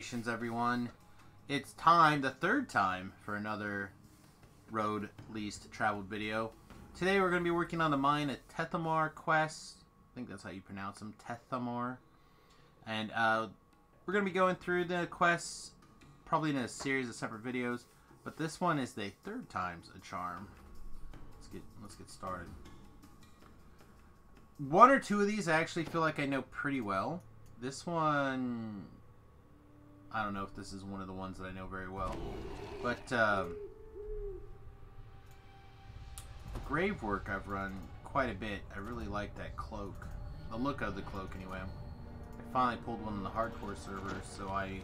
Congratulations, everyone. It's time, the third time, for another road least traveled video. Today we're going to be working on the mine at Tethamar quest. I think that's how you pronounce them, Tethamar. And we're going to be going through the quests, probably in a series of separate videos. But this one is the third time's a charm. Let's get started. One or two of these I actually feel like I know pretty well. This one, I don't know if this is one of the ones that I know very well. But grave work I've run quite a bit. I really like that cloak. The look of the cloak anyway. I finally pulled one on the hardcore server, so I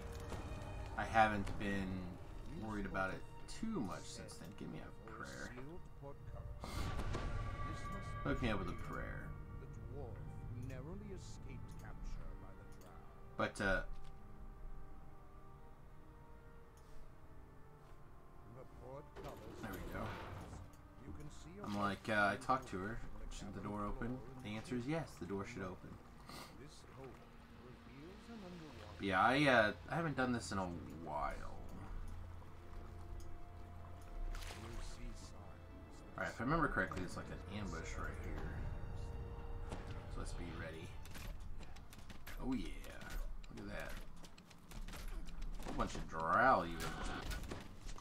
haven't been worried about it too much since then. Give me a prayer. Hook me up with a prayer. But, there we go. I'm like, I talked to her. Should the door open? The answer is yes, the door should open. But yeah, I haven't done this in a while. Alright, if I remember correctly, it's like an ambush right here. So let's be ready. Oh yeah. Look at that. A whole bunch of drow even.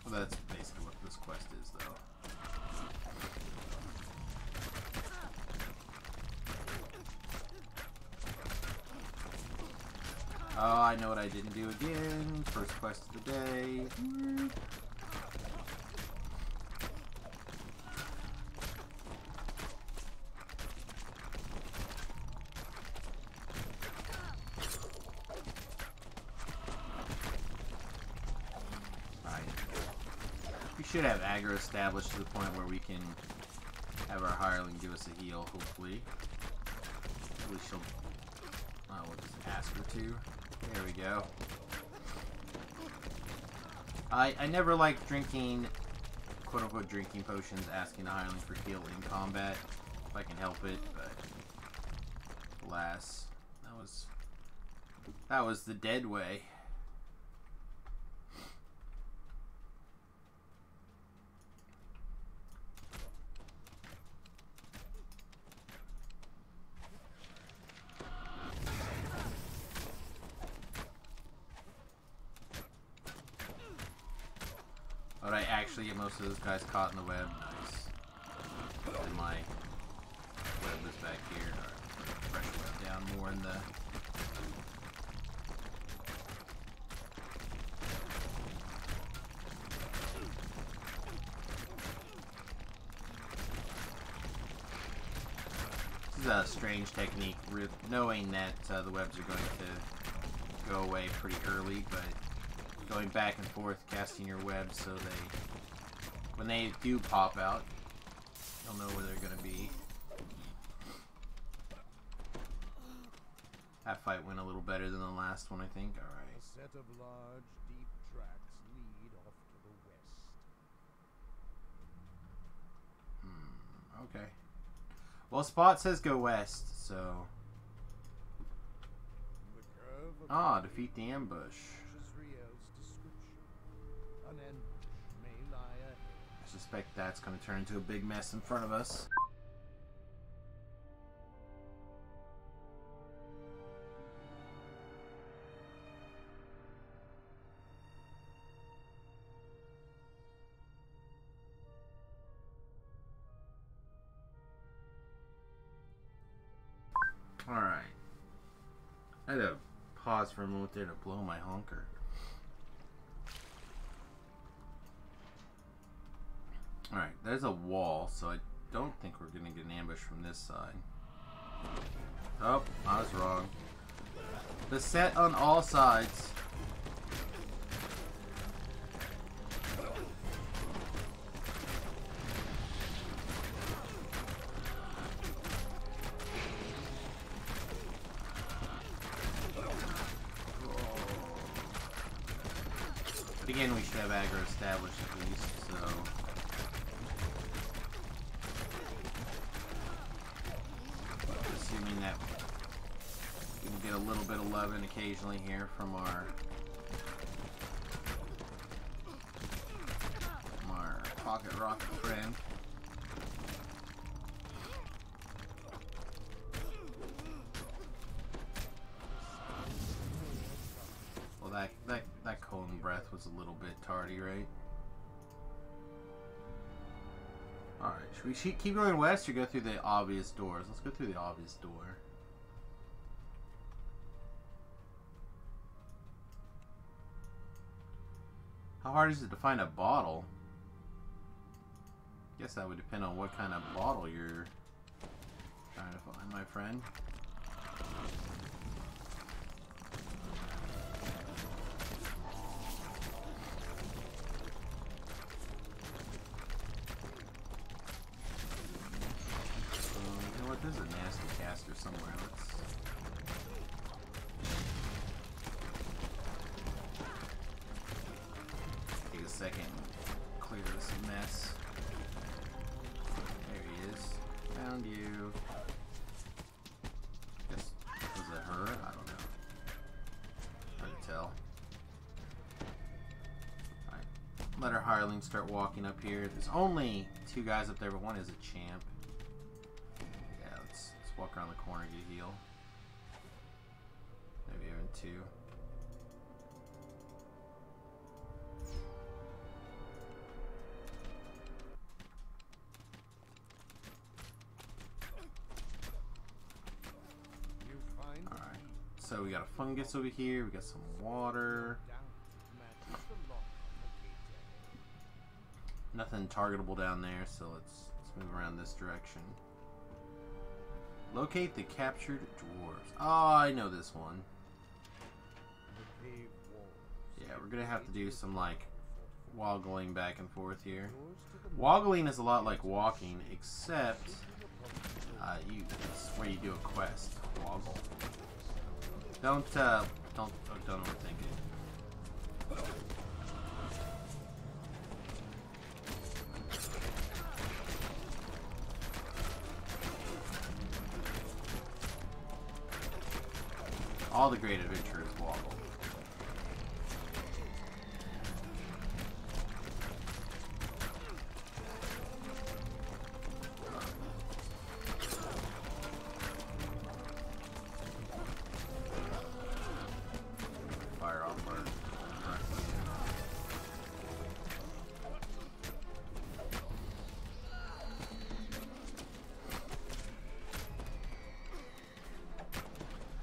Well, that's basically what this quest is, though. Oh, I know what I didn't do again. First quest of the day. We should have aggro established to the point where we can have our hireling give us a heal, hopefully. At least she'll... we'll just ask her to. There we go. I never liked drinking, quote-unquote drinking potions, asking the hireling for heal in combat, if I can help it, but... alas, that was the dead way. But I actually get most of those guys caught in the web. Nice. And my web is back here. Or fresh web down more in the... This is a strange technique, knowing that the webs are going to go away pretty early, but going back and forth, casting your webs so when they do pop out, you'll know where they're going to be. That fight went a little better than the last one, I think. All right. A set of large, deep tracks lead off to the west. Okay. Well, Spot says go west, so... defeat the ambush. I suspect that's going to turn into a big mess in front of us. Alright. I had to pause for a moment there to blow my honker. Alright, there's a wall, so I don't think we're going to get an ambush from this side. Oh, I was wrong. Beset on all sides. But again, we should have aggro established at least, so... assuming that we can get a little bit of loving occasionally here from our Rocket, friend. Well, that cone breath was a little bit tardy, right? Alright, should we keep going west or go through the obvious doors? Let's go through the obvious door. How hard is it to find a bottle? Guess that would depend on what kind of bottle you're trying to find, my friend. You know what? There's a nasty caster somewhere. Let's... take a second and clear this mess. There he is. Found you. Guess, was it her? I don't know. Hard to tell. Alright. Let our hirelings start walking up here. There's only 2 guys up there, but one is a champ. Yeah, let's walk around the corner, get a heal. Maybe even 2. So we got a fungus over here, we got some water. Nothing targetable down there, so let's move around this direction. Locate the captured dwarves. Oh, I know this one. Yeah, we're gonna have to do some like woggling back and forth here. Woggling is a lot like walking, except it's where you do a quest. Woggle. Don't overthink it. All the great adventurers woggle.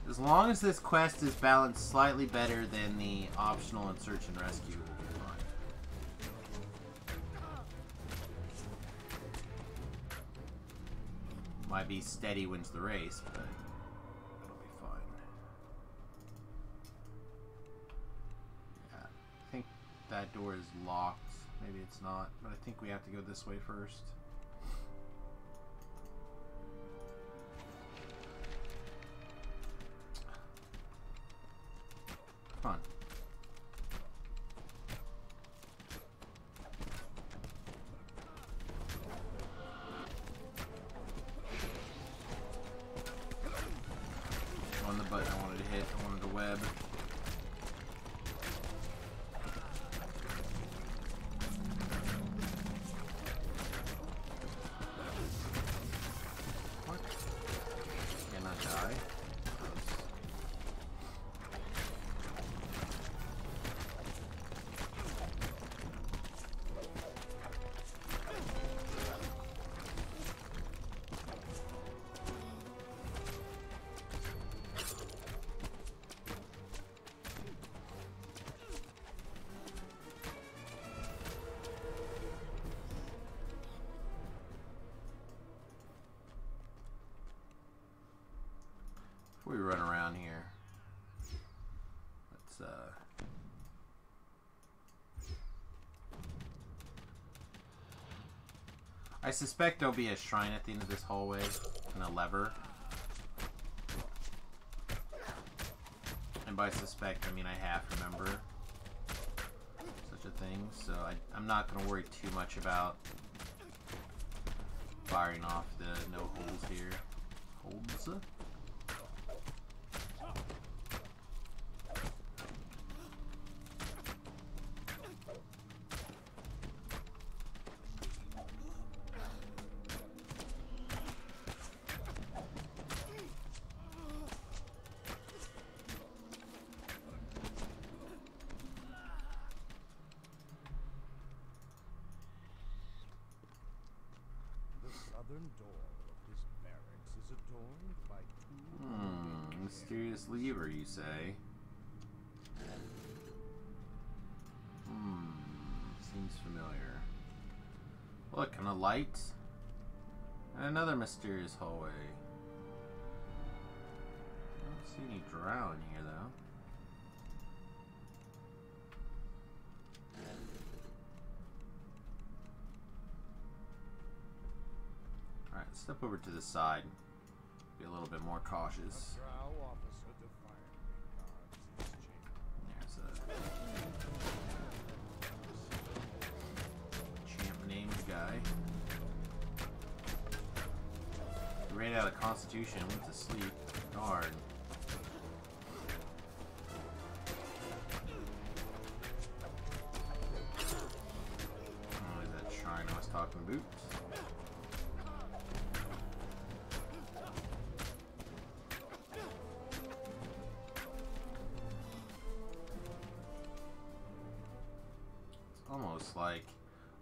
As long as this quest is balanced slightly better than the optional and search and rescue, we'll be fine. Might be steady wins the race, but it'll be fine. Yeah, I think that door is locked. Maybe it's not, but I think we have to go this way first. Come on. On the button I wanted to hit, I wanted to web. What? Can I die? Before we run around here, let's I suspect there'll be a shrine at the end of this hallway and a lever. And by suspect, I mean I half remember such a thing, so I'm not going to worry too much about firing off the no holes here. Holds? northern door of this barracks is adorned by two Mysterious lever, you say? Seems familiar. Look, and a light. And another mysterious hallway. I don't see any drow in here, though. Alright, step over to the side. Be a little bit more cautious. drow officer defiantly guards this chamber. There's a champ named guy. He ran out of constitution, went to sleep. Darn. Oh, is that shrine I was talking about?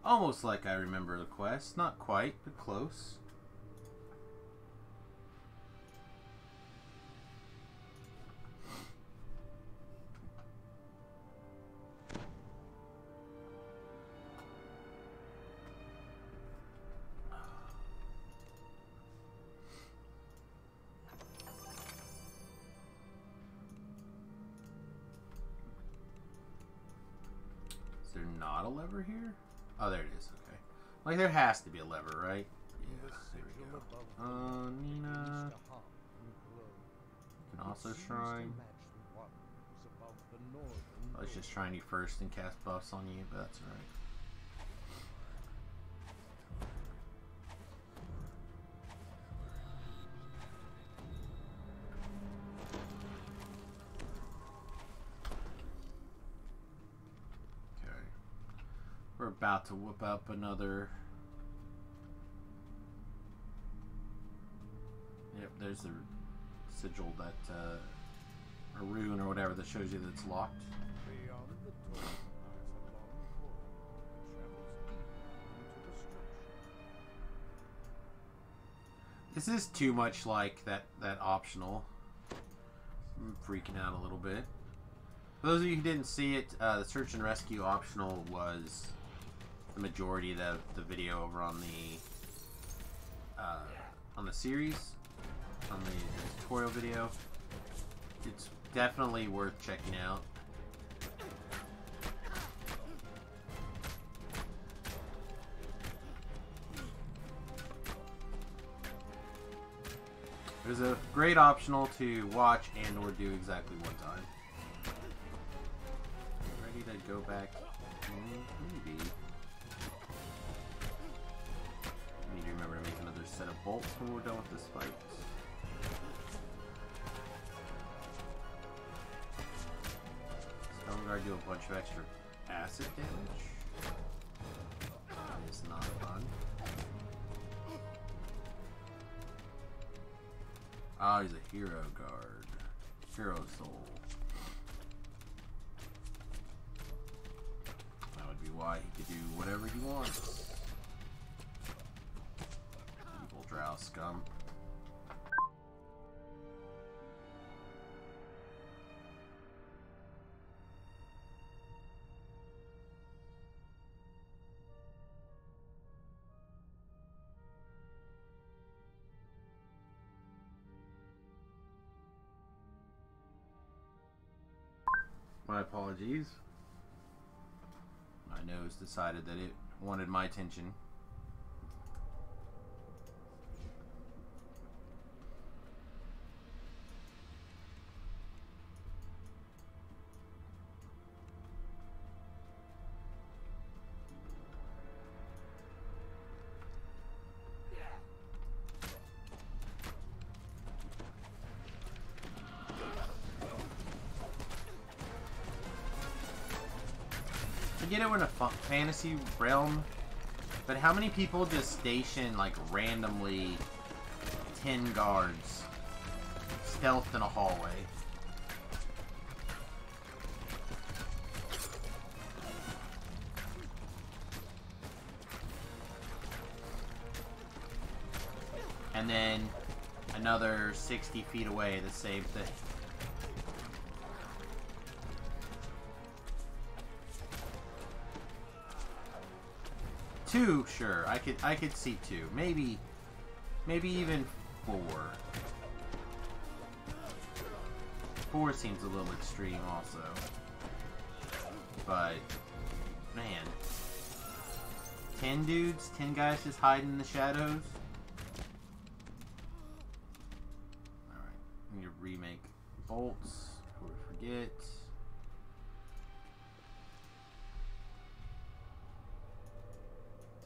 Almost like I remember the quest. Not quite, but close. Is there not a lever here? Oh, there it is. Okay. Like, there has to be a lever, right? Yeah, there we go. Nina. Can also shrine. I was just trying you first and cast buffs on you, but that's alright. We're about to whip up another. Yep, there's the sigil that, or rune or whatever that shows you that it's locked. Beyond the door lies a long corridor that travels deep into the structure. This is too much like that optional. I'm freaking out a little bit. For those of you who didn't see it, the search and rescue optional was the majority of the video over on the series, on the tutorial video. It's definitely worth checking out. There's a great optional to watch and or do exactly one time. Ready to go back? Maybe. I need to remember to make another set of bolts when we're done with this fight. Stone Guard do a bunch of extra acid damage. That is not fun. Ah, he's a hero guard. Hero soul. That would be why he could do whatever he wants. Evil drow scum. My apologies. My nose decided that it wanted my attention. I get it, we're in a fantasy realm, but how many people just station, like, randomly 10 guards stealthed in a hallway? And then another 60 feet away, the same thing. Two, sure. I could see two. Maybe even four. Four seems a little extreme also. But man. 10 dudes? 10 guys just hiding in the shadows? Alright. I need to remake bolts before we forget.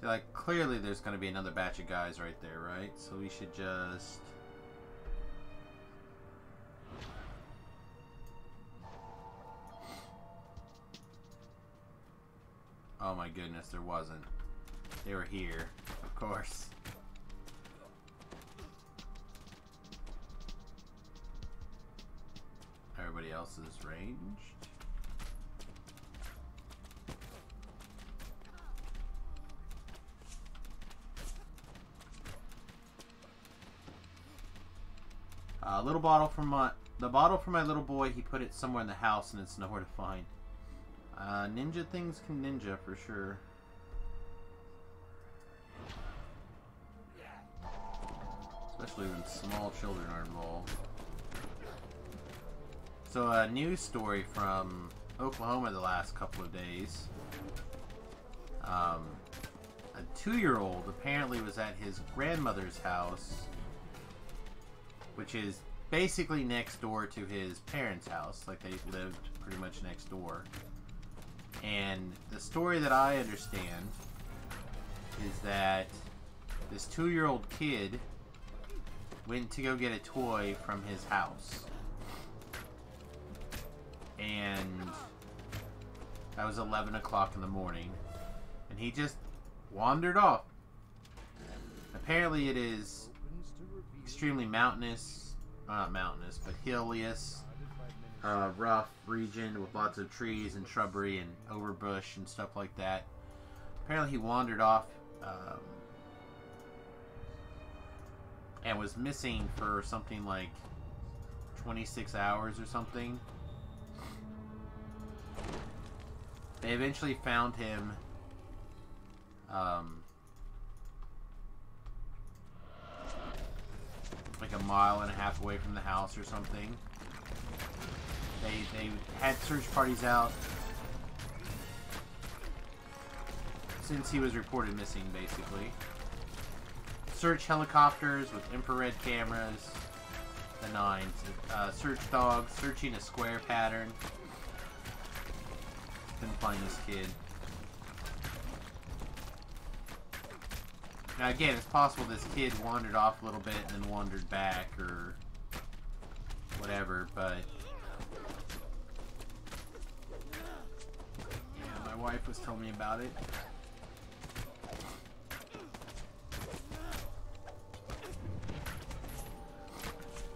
Like, clearly there's going to be another batch of guys right there, right? So we should just... Oh my goodness, there wasn't. They were here, of course. Everybody else is ranged. Little bottle from the bottle for my little boy. He put it somewhere in the house, and it's nowhere to find. Ninja things can ninja for sure. Especially when small children are involved. So a news story from Oklahoma the last couple of days. A 2-year-old apparently was at his grandmother's house, which is basically next door to his parents' house. Like, they lived pretty much next door. And the story that I understand is that this 2-year-old kid went to go get a toy from his house. And that was 11 o'clock in the morning. And he just wandered off. Apparently it is extremely mountainous, not mountainous, but hillious, rough region with lots of trees and shrubbery and overbush and stuff like that. Apparently he wandered off and was missing for something like 26 hours or something. They eventually found him like 1.5 miles away from the house or something. They had search parties out since he was reported missing, basically. Search helicopters with infrared cameras, the nines. Search dogs, searching a square pattern. Couldn't find this kid. Now again, it's possible this kid wandered off a little bit and then wandered back or whatever, but yeah, my wife was telling me about it.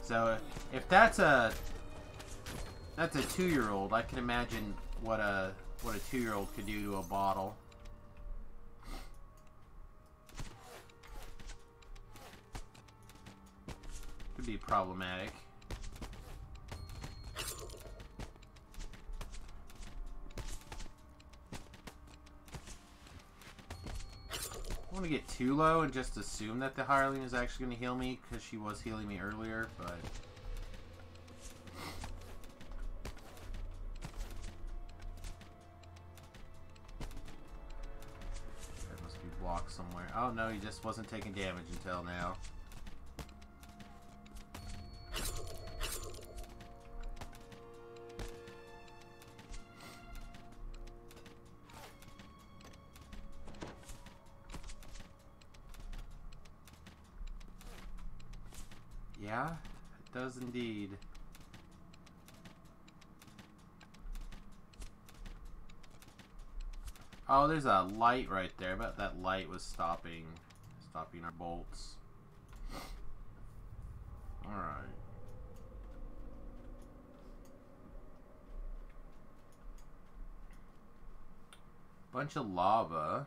So if that's a 2-year-old, I can imagine what a 2-year-old could do to a bottle. Could be problematic. I don't want to get too low and just assume that the hireling is actually going to heal me, because she was healing me earlier, but that must be blocked somewhere. Oh no, he just wasn't taking damage until now. Yeah, it does indeed. Oh, there's a light right there. I bet that light was stopping our bolts. Alright. Bunch of lava.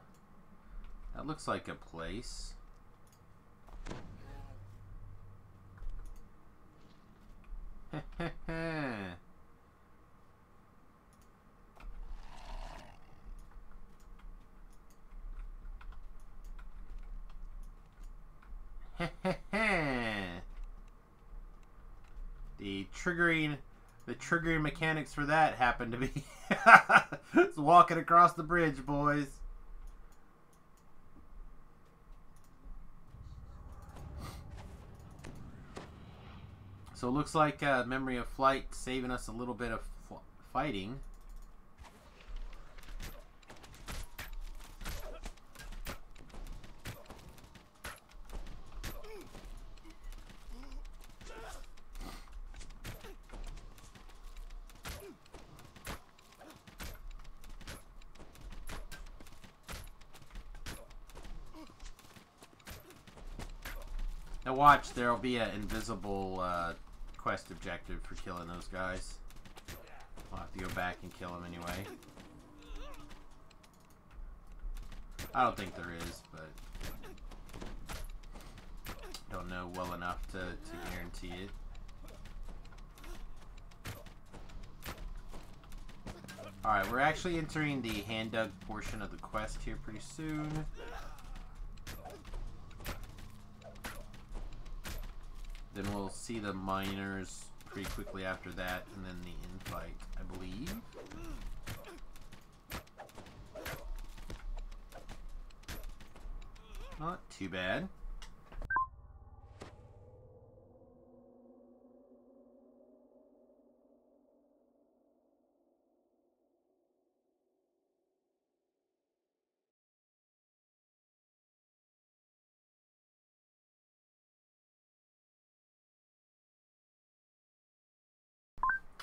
That looks like a place. The triggering mechanics for that happen to be it's walking across the bridge, boys. So it looks like Memory of Flight saving us a little bit of fighting. Now watch, there'll be an invisible quest objective for killing those guys. I'll have to go back and kill them anyway. I don't think there is, but don't know well enough to guarantee it. Alright, we're actually entering the hand-dug portion of the quest here pretty soon. Then we'll see the miners pretty quickly after that, and then the infight, I believe. Not too bad.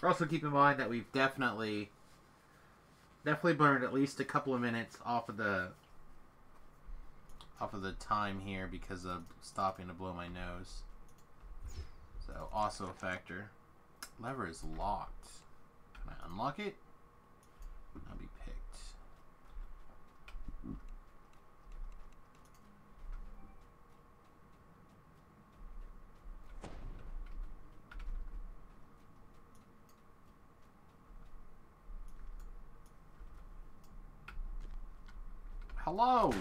Also keep in mind that we've definitely burned at least a couple of minutes off of the time here because of stopping to blow my nose. So also a factor. Lever is locked. Can I unlock it? I'll be picked. Hello!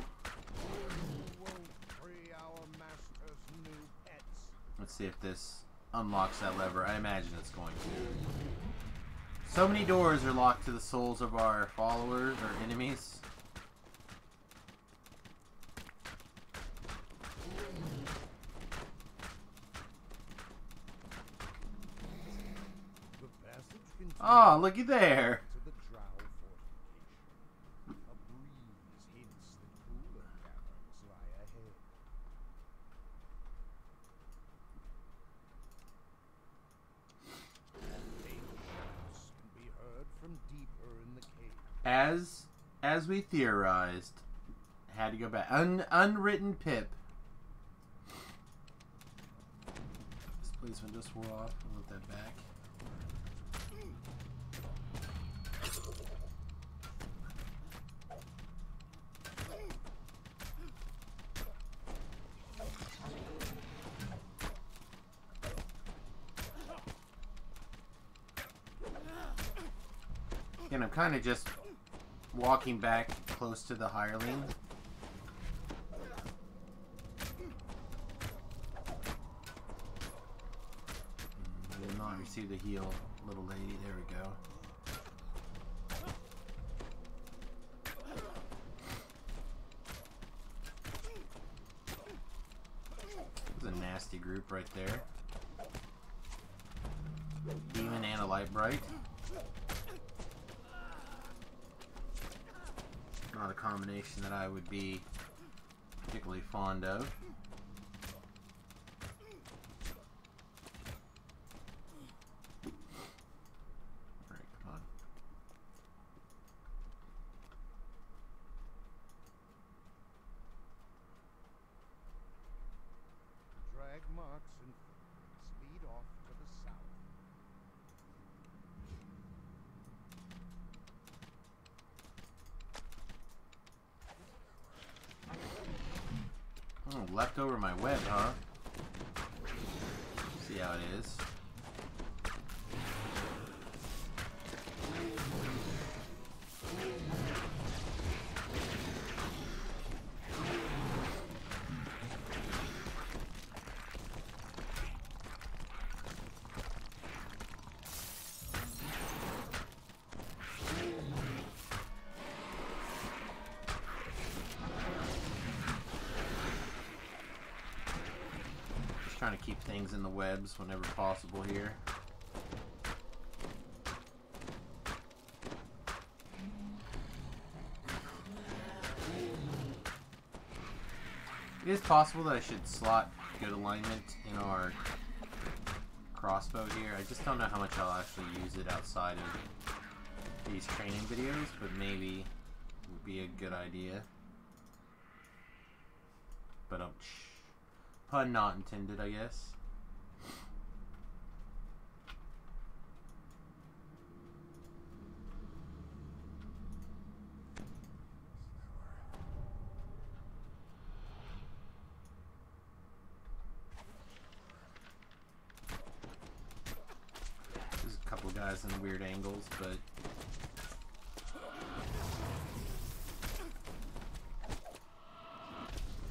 Let's see if this unlocks that lever. I imagine it's going to. So many doors are locked to the souls of our followers or enemies. Oh, looky there! As we theorized, had to go back. Unwritten pip. This policeman just wore off. I'll let that back. And I'm kind of just walking back close to the hireling. We did not receive the heal, little lady. There we go. There's a nasty group right there. Demon and a light bright. Not a combination that I would be particularly fond of. Alright, come on. Drag marks and speed off to the south. Oh, left over my web, huh? See how it is. Trying to keep things in the webs whenever possible here. It is possible that I should slot good alignment in our crossbow here. I just don't know how much I'll actually use it outside of these training videos, but maybe it would be a good idea. But pun not intended, I guess. There's a couple guys in weird angles, but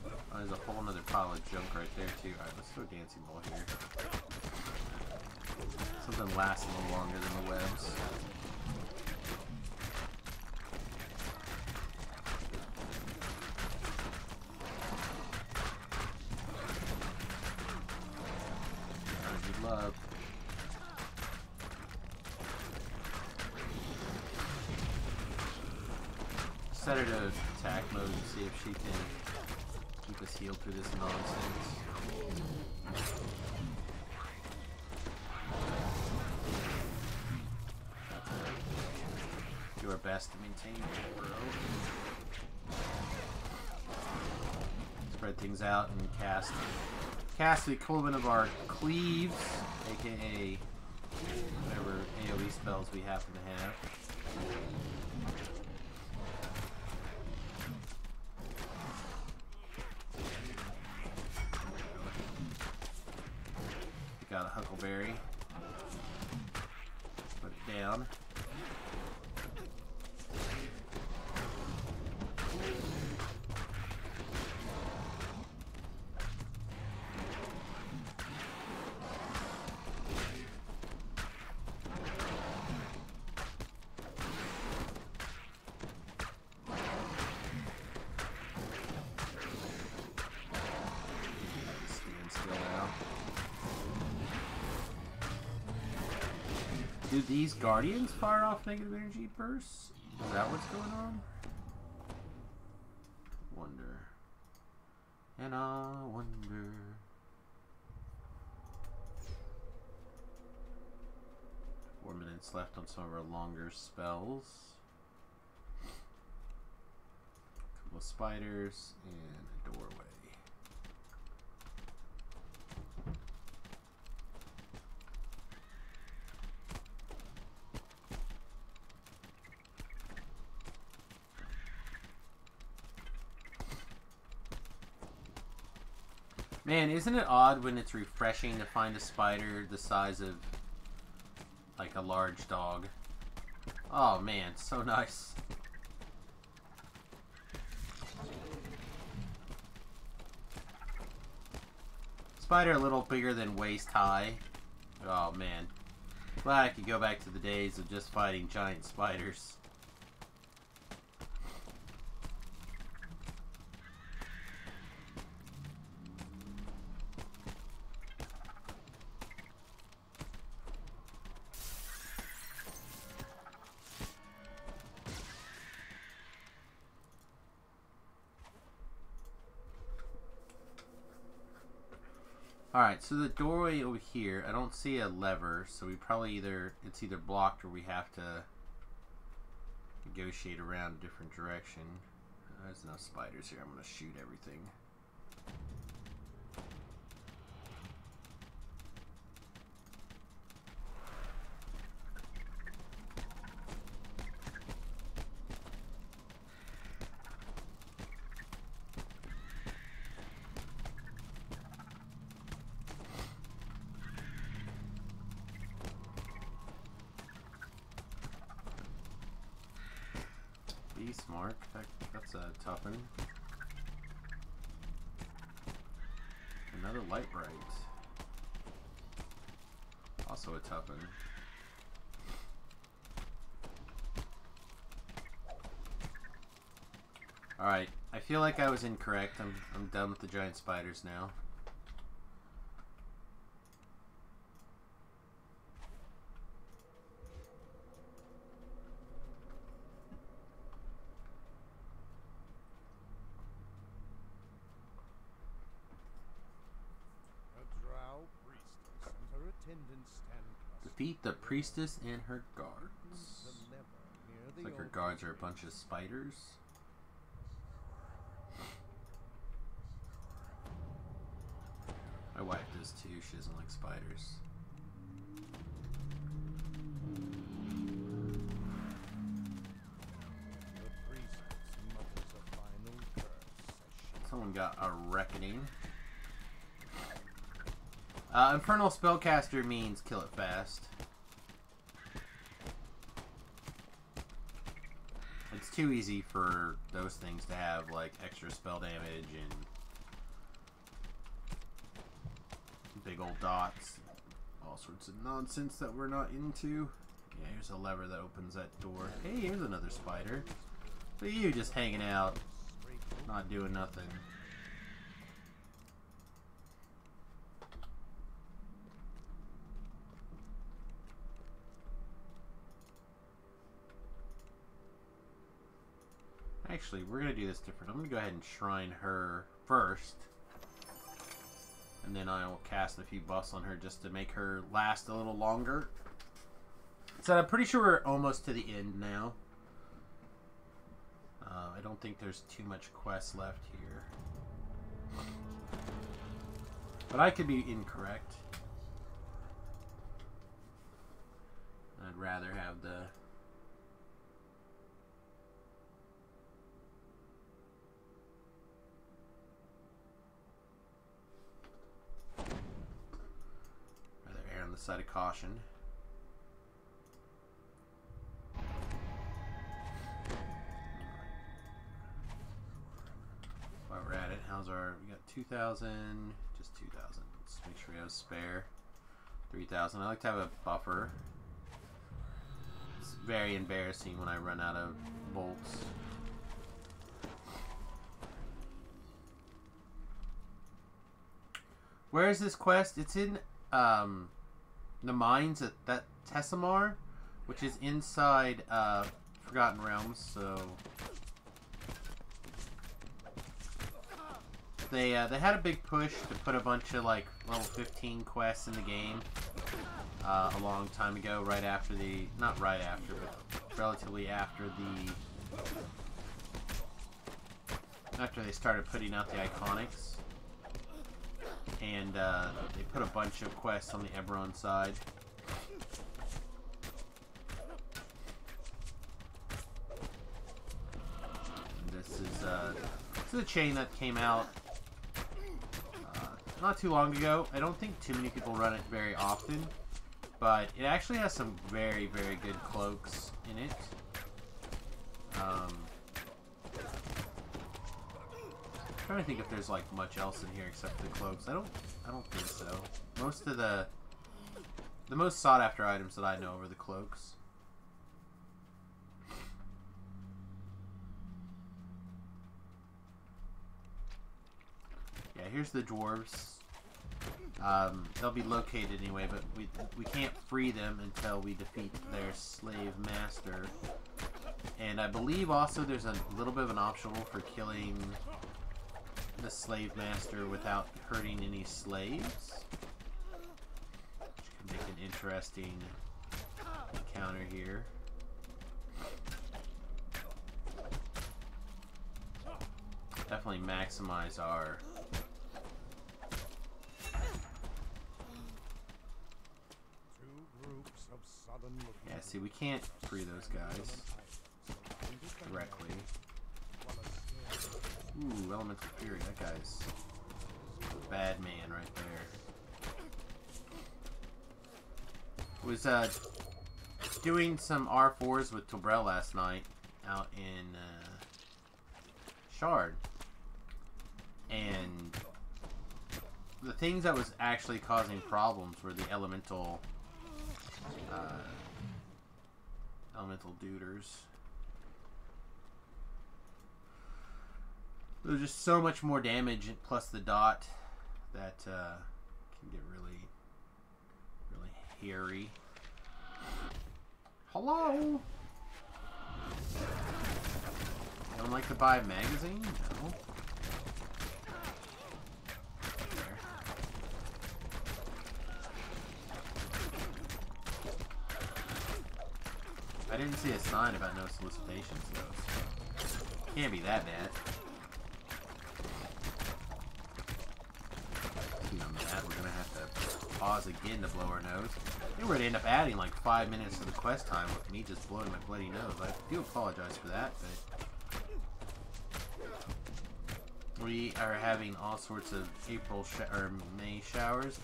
oh, there's a whole nother pile of junk right there too. Alright, let's throw a dancing ball here. Something lasts a little longer than the webs. Good luck. Set her to attack mode and see if she can keep us healed through this nonsense. Do our best to maintain aggro. Spread things out and cast the equivalent of our cleaves, aka whatever AoE spells we happen to have. Got a huckleberry. Put it down. Do these guardians fire off negative energy bursts? Is that what's going on? Wonder. And I wonder. 4 minutes left on some of our longer spells. A couple of spiders and a doorway. Man, isn't it odd when it's refreshing to find a spider the size of like a large dog? Oh man, so nice. Spider a little bigger than waist high. Oh man. Glad I could go back to the days of just fighting giant spiders. Alright, so the doorway over here, I don't see a lever, so we probably it's either blocked or we have to negotiate around a different direction. There's no spiders here, I'm going to shoot everything. Smart. That's a tough one. Another light bright. Also a tough one. Alright, I feel like I was incorrect. I'm done with the giant spiders now. Defeat the priestess and her guards. Looks like her guards are a bunch of spiders. My wife does too. She doesn't like spiders. Someone got a reckoning. Infernal Spellcaster means kill it fast. It's too easy for those things to have like extra spell damage and big old dots. All sorts of nonsense that we're not into. Yeah, here's a lever that opens that door. Hey, here's another spider. Look at you just hanging out. Not doing nothing. Actually, we're going to do this different. I'm going to go ahead and shrine her first. And then I will cast a few buffs on her just to make her last a little longer. So I'm pretty sure we're almost to the end now. I don't think there's too much quest left here. But I could be incorrect. I'd rather have the... rather err on the side of caution. While we're at it, how's our... we got 2,000, just 2,000. Let's make sure we have a spare. 3,000. I like to have a buffer. It's very embarrassing when I run out of bolts. Where is this quest? It's in the mines at Tessamar, which is inside Forgotten Realms. So they had a big push to put a bunch of like level 15 quests in the game a long time ago, right after the, not right after, but relatively after they started putting out the Iconics. And they put a bunch of quests on the Eberron side. And this is a chain that came out not too long ago. I don't think too many people run it very often, but it actually has some very, very good cloaks in it. I'm trying to think if there's like much else in here except for the cloaks. I don't think so. Most of the most sought after items that I know are the cloaks. Yeah, here's the dwarves. They'll be located anyway, but we can't free them until we defeat their slave master. And I believe also there's a little bit of an optional for killing the slave master without hurting any slaves, which can make an interesting encounter here. Definitely maximize our yeah, see, we can't free those guys directly. Ooh, Elemental Fury. That guy's a bad man right there. Was doing some R4s with Tobrel last night out in Shard. And the things that was actually causing problems were the elemental duders. There's just so much more damage, plus the dot, that can get really, really hairy. Hello? You don't like to buy a magazine? No. There. I didn't see a sign about no solicitations, though, so can't be that bad. On that, we're gonna have to pause again to blow our nose. I think we're gonna end up adding like 5 minutes to the quest time with me just blowing my bloody nose. I do apologize for that, but we are having all sorts of May showers,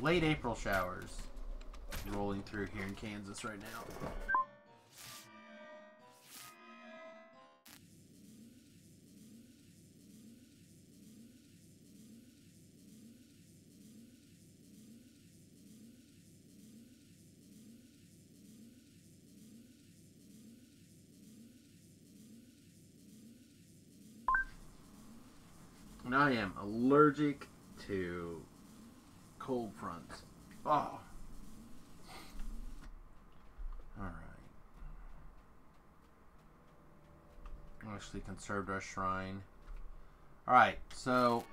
late April showers rolling through here in Kansas right now. And I am allergic to cold fronts. Oh. Alright. Actually conserved our shrine. Alright, so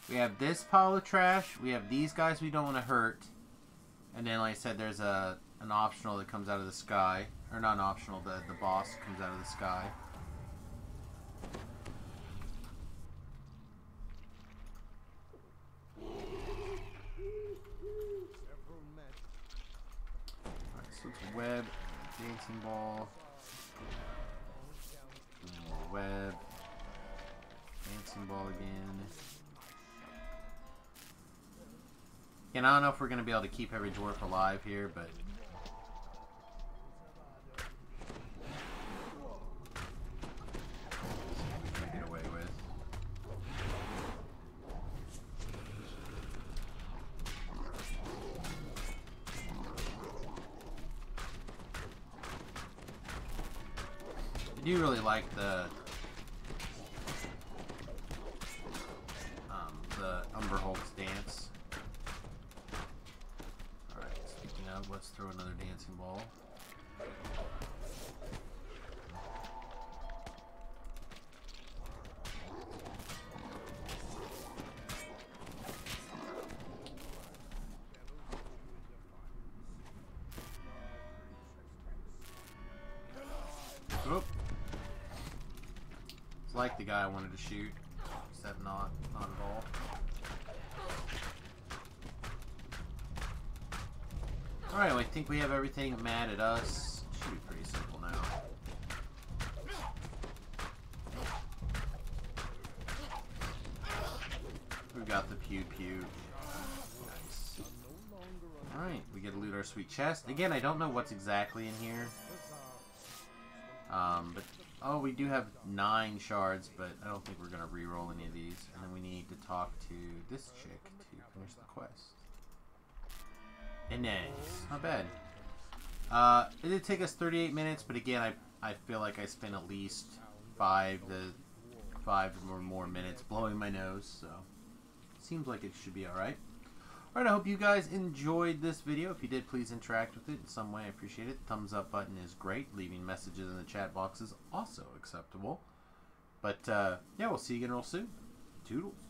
we have this pile of trash. We have these guys we don't want to hurt. And then, like I said, there's an optional that comes out of the sky. Or not an optional, the boss comes out of the sky. So it's web, dancing ball, more web, dancing ball again. And I don't know if we're going to be able to keep every dwarf alive here, but we can get away with. I do really like the Umberholt's dance. Alright, speaking of, let's throw another dancing ball. Oop. It's like the guy I wanted to shoot, except not at all. Alright, well, I think we have everything mad at us. Should be pretty simple now. We've got the pew pew. Nice. Alright, we get to loot our sweet chest. Again, I don't know what's exactly in here. But oh, we do have 9 shards, but I don't think we're gonna re-roll any of these. And then we need to talk to this chick to finish the quest. And nice. Not bad. It did take us 38 minutes, but again, I feel like I spent at least 5 or more minutes blowing my nose, so seems like it should be alright. Alright, I hope you guys enjoyed this video. If you did, please interact with it in some way. I appreciate it. Thumbs up button is great. Leaving messages in the chat box is also acceptable. But, yeah, we'll see you again real soon. Toodles.